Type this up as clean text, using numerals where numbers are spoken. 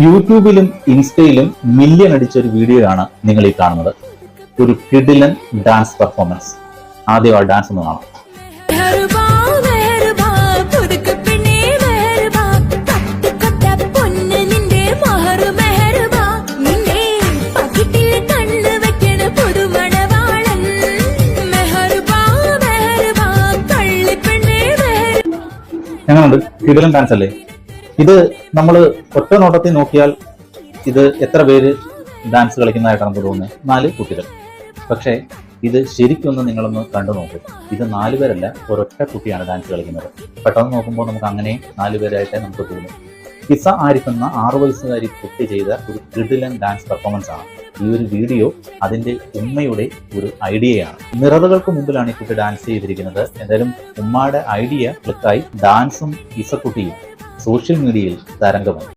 യൂട്യൂബിലും ഇൻസ്റ്റയിലും മില്യൺ അടിച്ച ഒരു വീഡിയോ ആണ് നിങ്ങൾ ഈ കാണുന്നത്. ഒരു കിടിലൻ ഡാൻസ് പെർഫോമൻസ്. ആദ്യം ആ ഡാൻസ് ഒന്ന് കാണാം. എങ്ങനെയുണ്ട്? കിടിലൻ ഡാൻസ് അല്ലേ ഇത്? നമ്മൾ ഒറ്റ നോട്ടത്തിൽ നോക്കിയാൽ ഇത് എത്ര പേര് ഡാൻസ് കളിക്കുന്നതായിട്ടാണ് നമുക്ക് തോന്നുന്നത്? 4 കുട്ടികൾ. പക്ഷേ ഇത് ശരിക്കൊന്ന് നിങ്ങളൊന്ന് കണ്ടു നോക്കുക. ഇത് 4 പേരല്ല, ഒരൊറ്റ കുട്ടിയാണ് ഡാൻസ് കളിക്കുന്നത്. പെട്ടെന്ന് നോക്കുമ്പോൾ നമുക്ക് അങ്ങനെ 4 പേരായിട്ടേ നമുക്ക് തോന്നും. ഇസ ആരിഫ് എന്ന 6 വയസ്സുകാരി കുട്ടി ചെയ്ത ഒരു കിടിലൻ ഡാൻസ് പെർഫോമൻസ് ആണ്. ഈ ഒരു വീഡിയോ അതിന്റെ ഉമ്മയുടെ ഒരു ഐഡിയയാണ്. മിററുകൾക്ക് മുമ്പിലാണ് ഈ കുട്ടി ഡാൻസ് ചെയ്തിരിക്കുന്നത്. എന്തായാലും ഉമ്മയുടെ ഐഡിയ ക്ലിക്കായി ഡാൻസും ഇസക്കുട്ടിയും സോഷ്യൽ മീഡിയയിൽ തരംഗമായി.